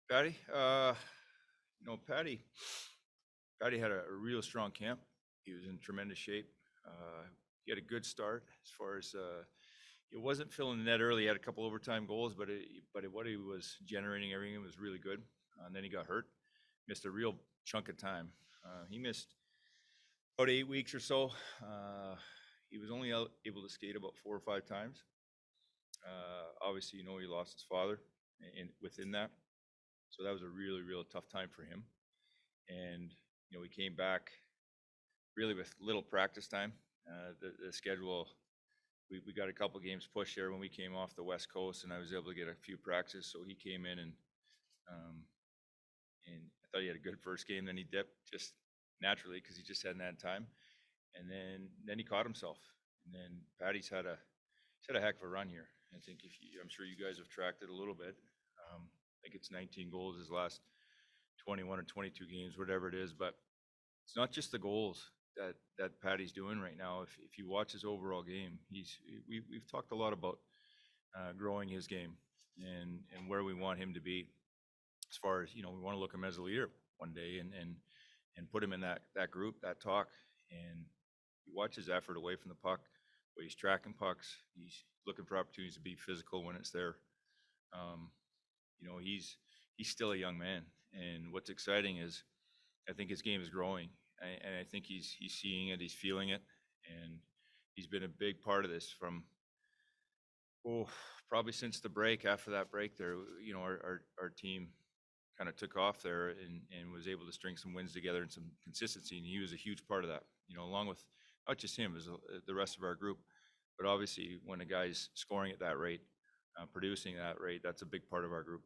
Patty, Patty had a real strong camp. He was in tremendous shape. He had a good start as far as it wasn't filling the net early. He had a couple overtime goals, what he was generating, everything was really good. And then he got hurt, missed a real chunk of time. He missed about 8 weeks or so. He was only able to skate about 4 or 5 times. Obviously, he lost his father within that, so that was a really, real tough time for him. And we came back really with little practice time. The schedule, we got a couple games pushed there when we came off the West Coast, and I was able to get a few practices. So he came in um, and I thought he had a good first game. Then he dipped just naturally because he just hadn't had time, and then he caught himself. And then he's had a heck of a run here. I think I'm sure you guys have tracked it a little bit. I think it's 19 goals his last 21 or 22 games, whatever it is. But it's not just the goals that Patty's doing right now. If you watch his overall game, we've talked a lot about growing his game and where we want him to be. As far as we want to look him as a leader one day and put him in that group, that talk. And you watch his effort away from the puck, where he's tracking pucks. He's looking for opportunities to be physical when it's there. Um, he's still a young man, and what's exciting is I think his game is growing, and I think he's seeing it, he's feeling it, and he's been a big part of this from probably since the break. After that break, there, our team kind of took off there and was able to string some wins together and some consistency, and he was a huge part of that. Along with not just him, as the rest of our group, but obviously when a guy's scoring at that rate, producing at that rate, that's a big part of our group.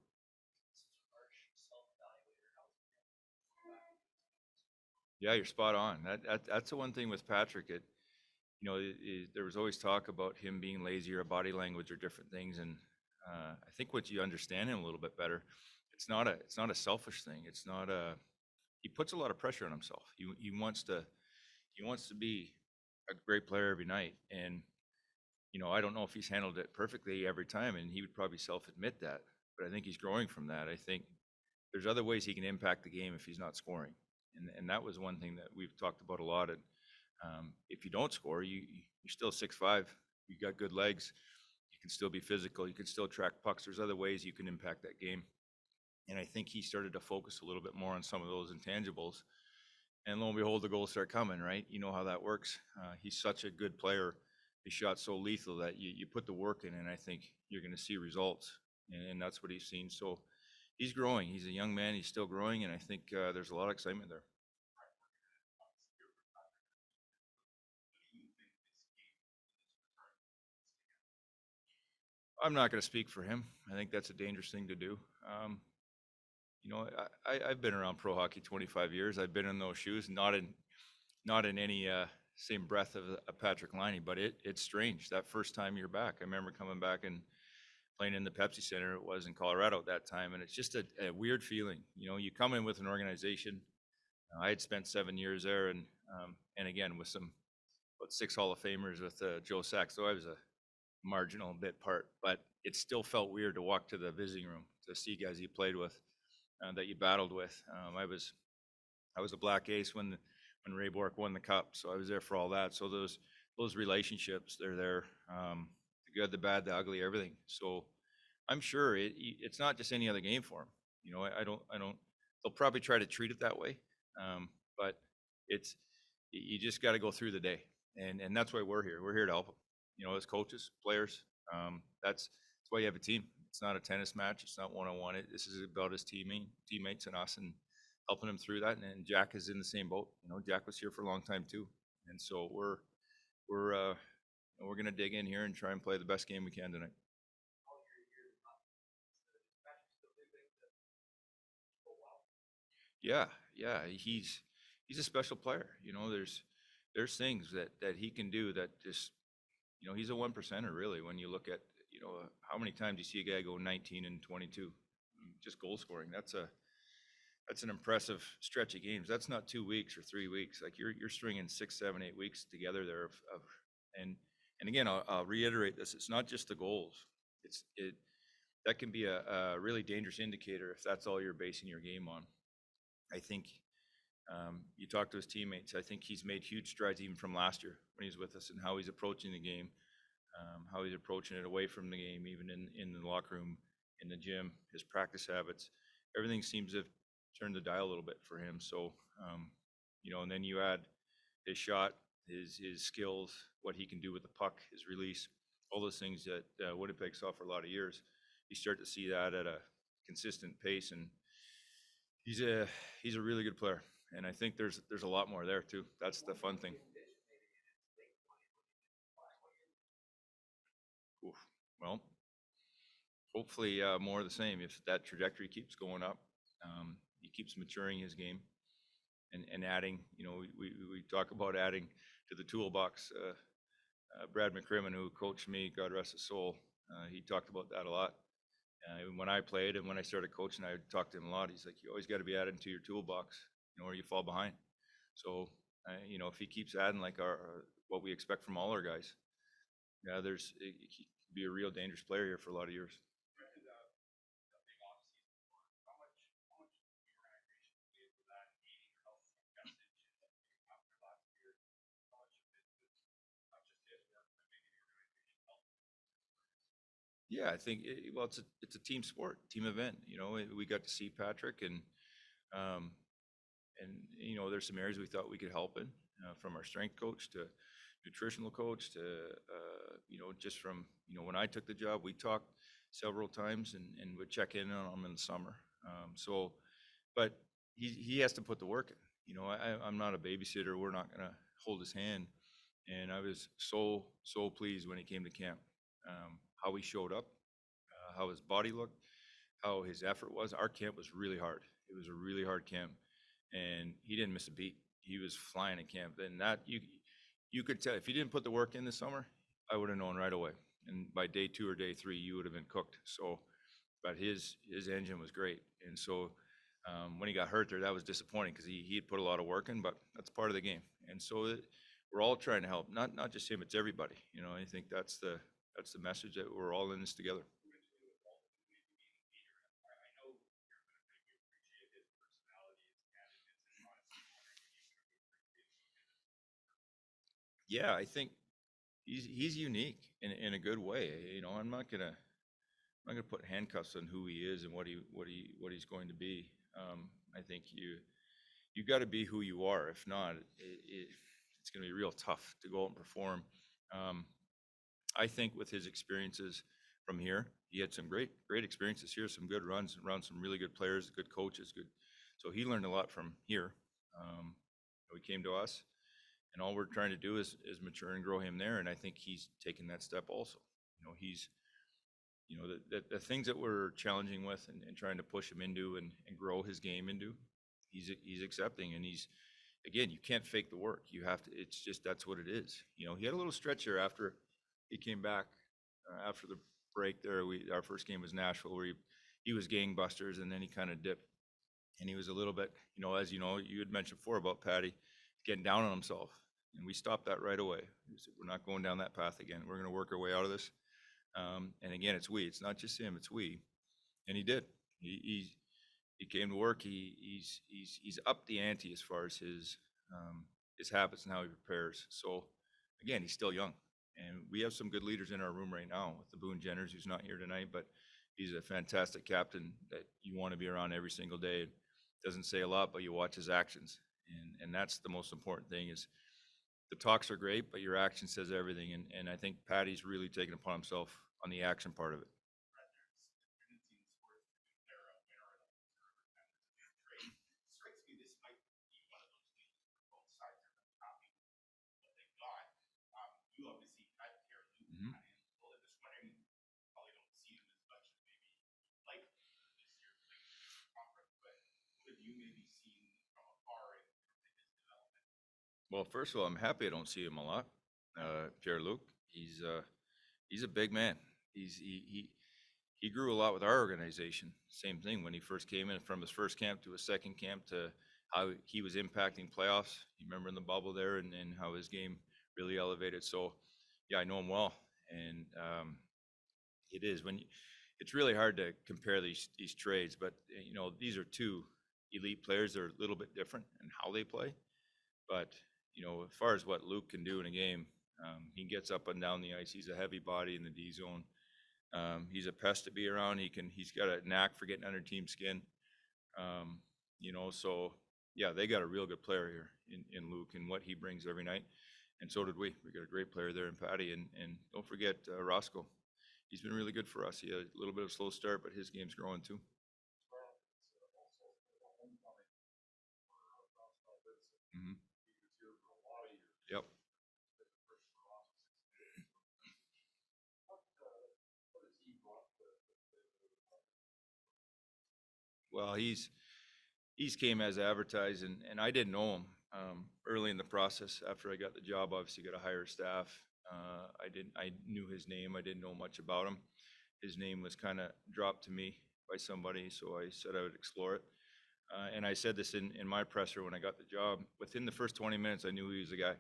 Yeah, you're spot on. That's the one thing with Patrick. There was always talk about him being lazy or body language or different things, and I think once you understand him a little bit better, it's not a selfish thing. It's not a he puts a lot of pressure on himself. He wants to be a great player every night, and I don't know if he's handled it perfectly every time, and he would probably self-admit that. But I think he's growing from that. I think there's other ways he can impact the game if he's not scoring, and that was one thing that we've talked about a lot. And if you don't score, you're still 6'5". You got good legs. You can still be physical. You can still track pucks. There's other ways you can impact that game. And I think he started to focus a little bit more on some of those intangibles. And lo and behold, the goals start coming, right? You know how that works. He's such a good player. His shot's so lethal that you put the work in, and I think you're going to see results. And that's what he's seen. So he's growing. He's a young man. He's still growing, and I think there's a lot of excitement there. I'm not going to speak for him. I think that's a dangerous thing to do. Um, I've been around pro hockey 25 years. I've been in those shoes, not in any same breath of Patrik Laine, but it's strange that first time you're back. I remember coming back and playing in the Pepsi Center. It was in Colorado at that time, and it's just a weird feeling. You come in with an organization. I had spent 7 years there, and again with about 6 Hall of Famers with Joe Sack. So I was a marginal bit part, but it still felt weird to walk to the visiting room to see guys you played with, that you battled with. I was a black ace when Ray Bork won the cup, so I was there for all that. So those relationships, they're there, the good, the bad, the ugly, everything. So I'm sure it's not just any other game for him. I don't. They'll probably try to treat it that way, but it's you just got to go through the day, and that's why we're here. We're here to help them. As coaches, players. That's why you have a team. It's not a tennis match. It's not one-on-one. This is about his teammates and us, and helping him through that. And Jack is in the same boat. Jack was here for a long time too, and so we're gonna dig in here and try and play the best game we can tonight. Yeah, yeah, he's a special player. There's things that he can do that just he's a one percenter really. When you look at how many times you see a guy go 19 and 22, just goal scoring. That's an impressive stretch of games. That's not 2 weeks or 3 weeks. Like you're stringing 6, 7, 8 weeks together there and and again I'll reiterate this. It's not just the goals. It that can be a really dangerous indicator if that's all you're basing your game on. I think you talk to his teammates. I think he's made huge strides even from last year when he was with us and how he's approaching the game, how he's approaching it away from the game, even in the locker room, in the gym, his practice habits. Everything seems to have turned the dial a little bit for him. So, and then you add his shot, his skills, what he can do with the puck, his release, all those things that Winnipeg saw for a lot of years. You start to see that at a consistent pace, and he's a really good player. And I think there's a lot more there too. That's the fun thing. Oof. Well, hopefully more of the same. If that trajectory keeps going up, he keeps maturing his game and adding. We talk about adding to the toolbox. Brad McCrimmon, who coached me, God rest his soul, he talked about that a lot. When I played and when I started coaching, I talked to him a lot. He's like, you always got to be adding to your toolbox, or you fall behind. So, if he keeps adding like what we expect from all our guys, yeah, he could be a real dangerous player here for a lot of years. Yeah, I think well, it's a team sport, team event. We got to see Patrik, um, there's some areas we thought we could help in, from our strength coach to nutritional coach to just from when I took the job, we talked several times and would check in on him in the summer. So, but he has to put the work in. I'm not a babysitter. We're not gonna hold his hand. And I was so pleased when he came to camp, how he showed up, how his body looked, how his effort was. Our camp was really hard. It was a really hard camp, and he didn't miss a beat. He was flying at camp, and that you could tell if he didn't put the work in this summer, I would have known right away. And by day 2 or day 3, you would have been cooked. So, but his engine was great, and so when he got hurt there, that was disappointing because he had put a lot of work in, but that's part of the game. And so we're all trying to help, not just him, it's everybody. I think that's the message that we're all in this together. Yeah, I think he's unique in a good way. I'm not gonna put handcuffs on who he is and what he's going to be. I think you got to be who you are. If not, it's going to be real tough to go out and perform. Um, I think with his experiences from here, he had some great experiences here, some good runs around some really good players, good coaches, good. So he learned a lot from here. Um, he came to us, and all we're trying to do is mature and grow him there. And I think he's taken that step also. He's the things that we're challenging with and trying to push him into and grow his game into, he's accepting, and again, you can't fake the work. You have to. It's just that's what it is. He had a little stretch there after he came back, after the break there. Our first game was Nashville, where he was gangbusters, and then he kind of dipped, and he was a little bit, as you had mentioned before about Patty getting down on himself, and we stopped that right away. We said, we're not going down that path again. We're going to work our way out of this. And again, it's we. It's not just him. It's we. And he did. He came to work. He's upped the ante as far as his habits and how he prepares. So again, he's still young, and we have some good leaders in our room right now with the Boone Jenners, who's not here tonight, but he's a fantastic captain that you want to be around every single day. Doesn't say a lot, but you watch his actions, and that's the most important thing. Is the talks are great, but your action says everything. And I think Patty's really taken upon himself on the action part of it. Mhm. Well, first of all, I'm happy I don't see him a lot. Pierre Luc, he's a big man. He grew a lot with our organization. Same thing when he first came in, from his first camp to his second camp to how he was impacting playoffs. You remember in the bubble there, and how his game really elevated. So, yeah, I know him well, and it is it's really hard to compare these trades, but these are two elite players. They're a little bit different in how they play, but as far as what Luke can do in a game, he gets up and down the ice. He's a heavy body in the D zone. He's a pest to be around. He's got a knack for getting under team skin. So yeah, they got a real good player here in Luke and what he brings every night. And so did we. We got a great player there in Patty, and don't forget Roscoe. He's been really good for us. He had a little bit of a slow start, but his game's growing too. Mm-hmm. Yep. Well, he's came as advertised, and I didn't know him early in the process. After I got the job, obviously got to hire staff. I knew his name. I didn't know much about him. His name was kind of dropped to me by somebody, so I said I would explore it. And I said this in my presser when I got the job. Within the first 20 minutes, I knew he was the guy.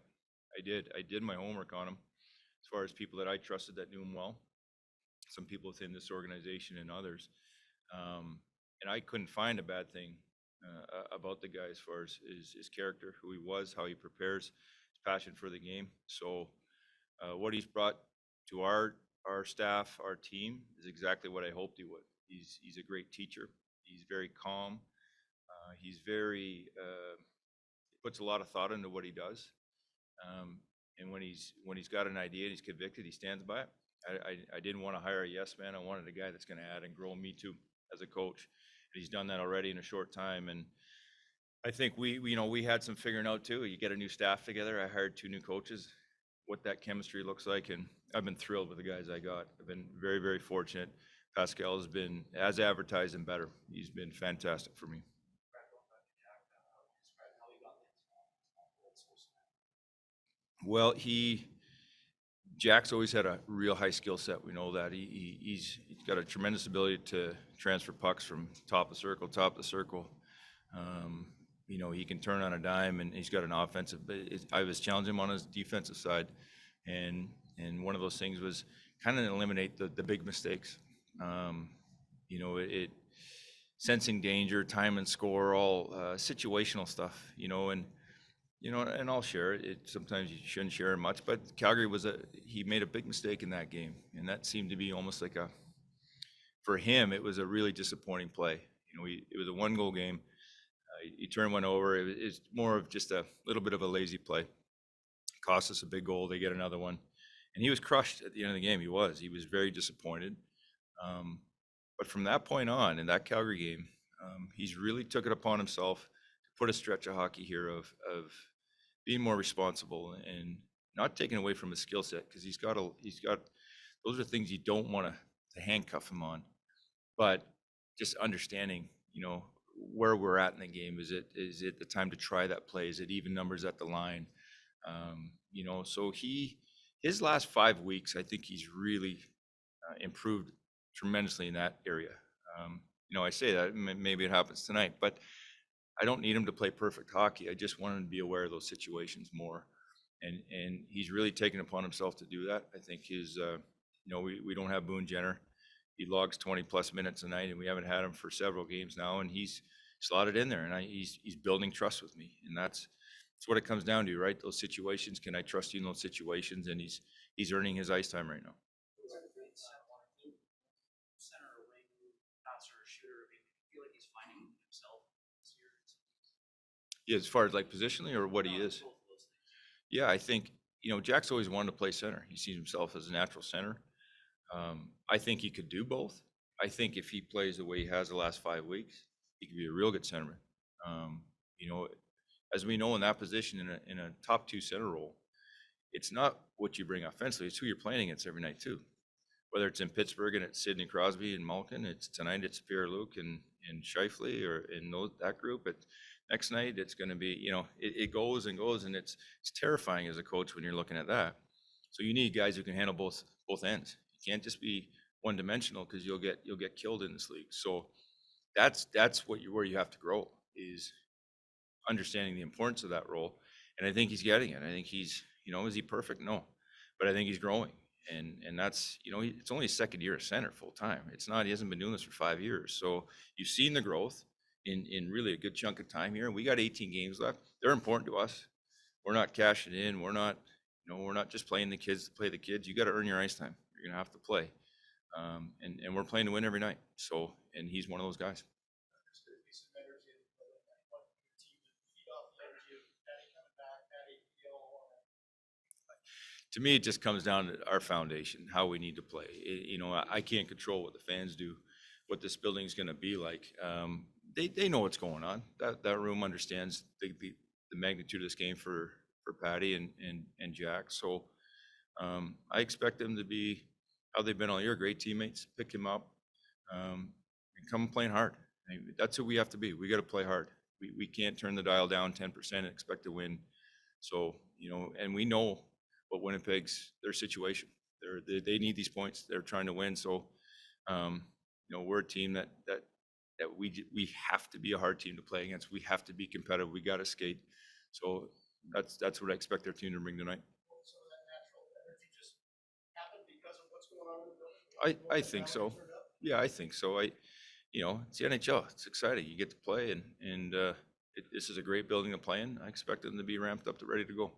I did my homework on him as far as people that I trusted that knew him well, some people within this organization and others. And I couldn't find a bad thing about the guy as far as his character, who he was, how he prepares, his passion for the game. So what he's brought to our staff, our team, is exactly what I hoped he would. He's a great teacher. He's very calm. He's very he puts a lot of thought into what he does. And when he's got an idea and he's convicted, he stands by it. I didn't want to hire a yes man. I wanted a guy that's going to add and grow me too as a coach. And he's done that already in a short time. And I think we had some figuring out too. You get a new staff together. I hired 2 new coaches, what that chemistry looks like, and I've been thrilled with the guys I got. I've been very, very fortunate. Pascal has been as advertised and better. He's been fantastic for me. Well, Jack's always had a real high skill set. We know that he's got a tremendous ability to transfer pucks from top of the circle. He can turn on a dime, and he's got an offensive. I was challenging him on his defensive side, and one of those things was kind of eliminate the big mistakes. It sensing danger, time and score, all situational stuff. And I'll share it. Sometimes you shouldn't share it much, but Calgary he made a big mistake in that game, and that seemed to be almost like for him, it was a really disappointing play. It was a 1-goal game. He turned one over. It's more of just a little bit of a lazy play. Cost us a big goal. They get another one, and he was crushed at the end of the game. He was very disappointed. But from that point on, in that Calgary game, he's really took it upon himself to put a stretch of hockey here of being more responsible and not taking away from his skill set, because he's got those are things you don't want to handcuff him on, but just understanding where we're at in the game. Is it the time to try that play? Is it even numbers at the line? So his last 5 weeks, I think he's really improved tremendously in that area. I say that maybe it happens tonight, but I don't need him to play perfect hockey. I just want him to be aware of those situations more. And he's really taken upon himself to do that. I think we don't have Boone Jenner. He logs 20 plus minutes a night, and we haven't had him for several games now, and he's slotted in there, and he's building trust with me. And that's what it comes down to, right? Those situations. Can I trust you in those situations? And he's earning his ice time right now. Yeah, as far as like positionally or what he is. Yeah, I think Jack's always wanted to play center. He sees himself as a natural center. I think he could do both. I think if he plays the way he has the last 5 weeks, he could be a real good centerman. You know, as we know in that position in a top 2 center role, it's not what you bring offensively; it's who you're playing against every night too. Whether it's in Pittsburgh and it's Sidney Crosby and Malkin, tonight it's Pierre-Luc and Scheifele or in that group. Next night it's going to be it goes and goes, and it's terrifying as a coach when you're looking at that. So you need guys who can handle both ends. You can't just be one dimensional, because you'll get killed in this league. So that's where you have to grow, is understanding the importance of that role. And I think he's getting it. I think he's is he perfect? No, but I think he's growing. And that's, it's only his second year of center full time. It's not, he hasn't been doing this for 5 years. So you've seen the growth in really a good chunk of time here. And we got 18 games left. They're important to us. We're not cashing in. We're not just playing the kids to play the kids. You got to earn your ice time. You're going to have to play. And we're playing to win every night. So, and he's one of those guys. To me, it just comes down to our foundation, how we need to play. I can't control what the fans do, what this building's going to be like. They know what's going on. That room understands the magnitude of this game for Patty and Jack. So I expect them to be how they've been all year. Great teammates, pick him up, and come playing hard. That's who we have to be. We got to play hard. We can't turn the dial down 10% and expect to win. So, and we know what Winnipeg's, their situation. They need these points. They're trying to win. So, we're a team that we have to be a hard team to play against. We have to be competitive. We got to skate. So that's what I expect their team to bring tonight. I think so. Yeah, I think so. It's the NHL. It's exciting. You get to play, and this is a great building to play in. I expect them to be ramped up to ready to go.